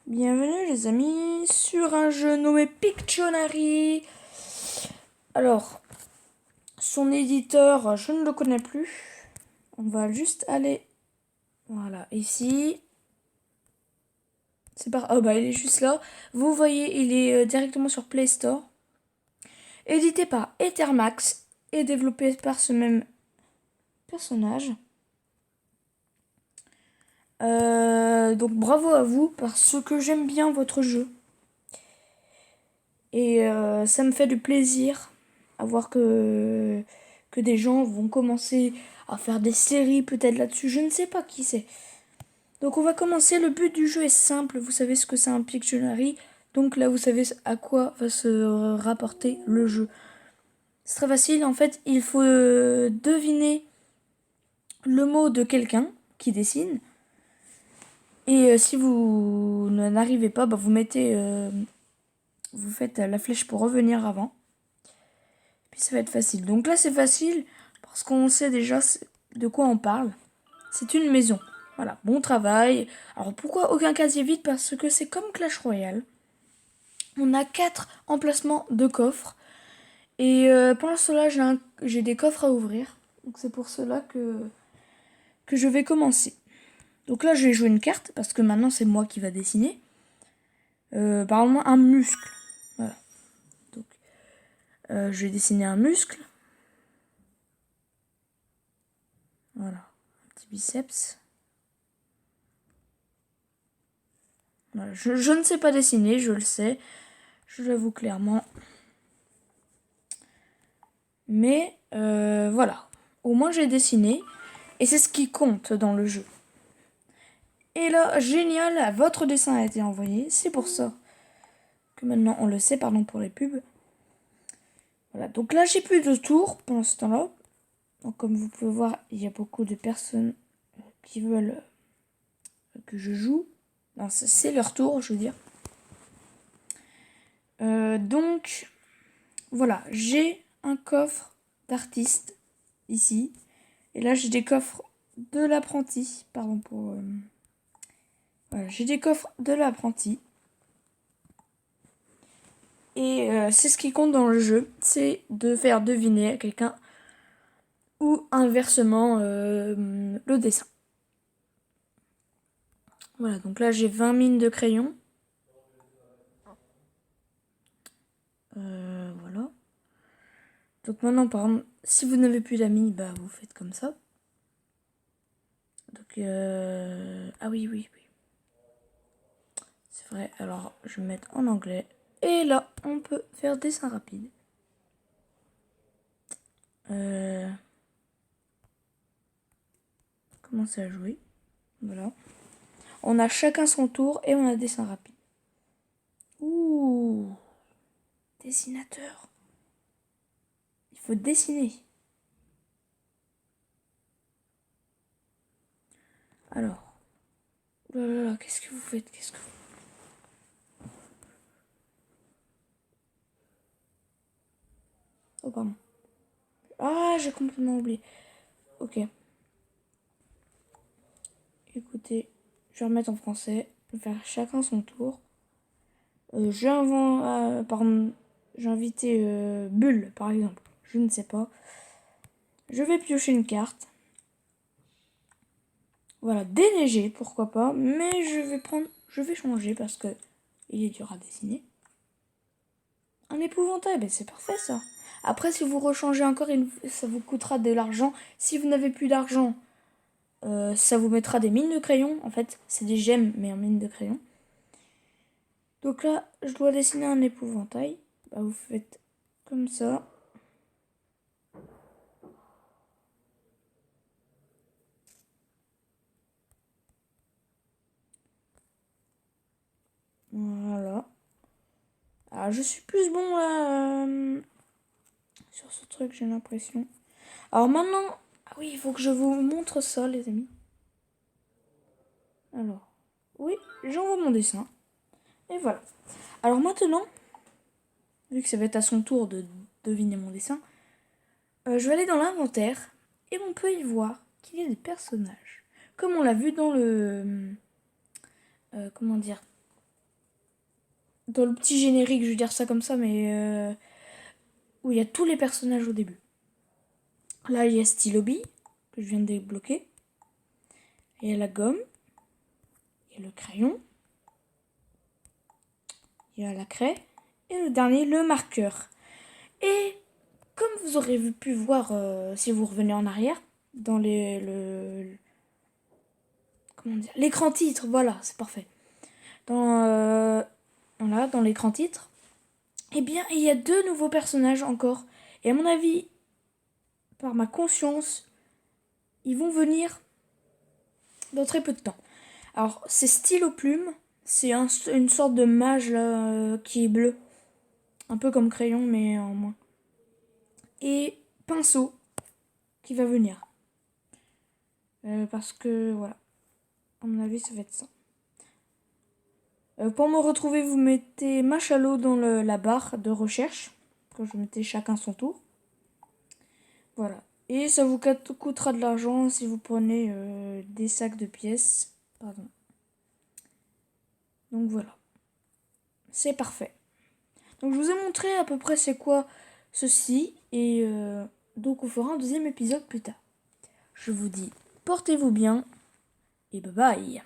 Bienvenue les amis sur un jeu nommé Pictionary. Alors, son éditeur, je ne le connais plus. On va juste aller, voilà, ici. C'est par, oh bah il est juste là. Vous voyez, il est directement sur Play Store. Édité par Ethermax et développé par ce même personnage. Donc bravo à vous parce que j'aime bien votre jeu. Et ça me fait du plaisir à voir que des gens vont commencer à faire des séries peut-être là-dessus. Je ne sais pas qui c'est. Donc on va commencer. Le but du jeu est simple. Vous savez ce que c'est un Pictionary. Donc là, vous savez à quoi va se rapporter le jeu. C'est très facile. En fait, il faut deviner le mot de quelqu'un qui dessine. Et si vous n'arrivez pas, bah, vous faites la flèche pour revenir avant. Puis ça va être facile. Donc là, c'est facile parce qu'on sait déjà de quoi on parle. C'est une maison. Voilà, bon travail. Alors pourquoi aucun casier vide? Parce que c'est comme Clash Royale. On a 4 emplacements de coffres. Et pendant cela, j'ai des coffres à ouvrir. Donc c'est pour cela que je vais commencer. Donc là, je vais jouer une carte parce que maintenant, c'est moi qui va dessiner. Par exemple, un muscle. Voilà. Donc, je vais dessiner un muscle. Voilà. Un petit biceps. Voilà. Je ne sais pas dessiner, je le sais. Je l'avoue clairement. Mais voilà. Au moins j'ai dessiné. Et c'est ce qui compte dans le jeu. Et là, génial, votre dessin a été envoyé. C'est pour ça que maintenant on le sait, pardon pour les pubs. Voilà, donc là j'ai plus de tours pendant ce temps-là. Donc comme vous pouvez voir, il y a beaucoup de personnes qui veulent que je joue. Non, c'est leur tour, je veux dire. Donc, voilà, j'ai un coffre d'artiste ici. Et là, j'ai des coffres de l'apprenti. Pardon pour... Voilà, j'ai des coffres de l'apprenti. Et c'est ce qui compte dans le jeu. C'est de faire deviner à quelqu'un ou inversement le dessin. Voilà, donc là, j'ai 20 mines de crayon. Voilà. Donc maintenant, par exemple, si vous n'avez plus d'amis, bah vous faites comme ça. Donc, ah oui, oui, oui. C'est vrai, alors je vais mettre en anglais. Et là, on peut faire dessin rapide. Commencer à jouer. Voilà. On a chacun son tour et on a dessin rapide. Ouh, dessinateur. Il faut dessiner. Alors. Oh là là là, qu'est-ce que vous faites? Oh, pardon. Ah, j'ai complètement oublié. Ok. Écoutez, je vais remettre en français. Je vais faire chacun son tour. J'ai invité Bulle, par exemple. Je ne sais pas. Je vais piocher une carte. Voilà, déneiger, pourquoi pas. Mais je vais changer parce que il est dur à dessiner. Un épouvantail, ben c'est parfait ça. Après, si vous rechangez encore, ça vous coûtera de l'argent. Si vous n'avez plus d'argent, ça vous mettra des mines de crayon. En fait, c'est des gemmes, mais en mine de crayon. Donc là, je dois dessiner un épouvantail. Bah, vous faites comme ça. Voilà. Alors, je suis plus bon là sur ce truc, j'ai l'impression. Alors maintenant, ah oui, il faut que je vous montre ça, les amis. Alors, oui, j'envoie mon dessin. Et voilà. Alors maintenant, vu que ça va être à son tour de deviner mon dessin, je vais aller dans l'inventaire et on peut y voir qu'il y a des personnages. Comme on l'a vu dans le... comment dire? dans le petit générique, je vais dire ça comme ça, mais où il y a tous les personnages au début. Là, il y a Stylobi, que je viens de débloquer. Il y a la gomme. Il y a le crayon. Il y a la craie. Et le dernier, le marqueur. Et comme vous aurez pu voir si vous revenez en arrière, dans comment dire, l'écran titre, voilà, c'est parfait. Dans l'écran titre, eh bien, il y a 2 nouveaux personnages encore. Et à mon avis, par ma conscience, ils vont venir dans très peu de temps. Alors, c'est Stylo Plume. C'est une sorte de mage là, qui est bleu. Un peu comme crayon, mais en moins. Et Pinceau, qui va venir. Parce que, voilà. À mon avis, ça va être ça. Pour me retrouver, vous mettez Machalot dans la barre de recherche. Quand je mettais chacun son tour. Voilà. Et ça vous coûtera de l'argent si vous prenez des sacs de pièces. Pardon. Donc voilà. C'est parfait. Donc je vous ai montré à peu près c'est quoi ceci. Et donc on fera un deuxième épisode plus tard. Je vous dis portez-vous bien et bye bye.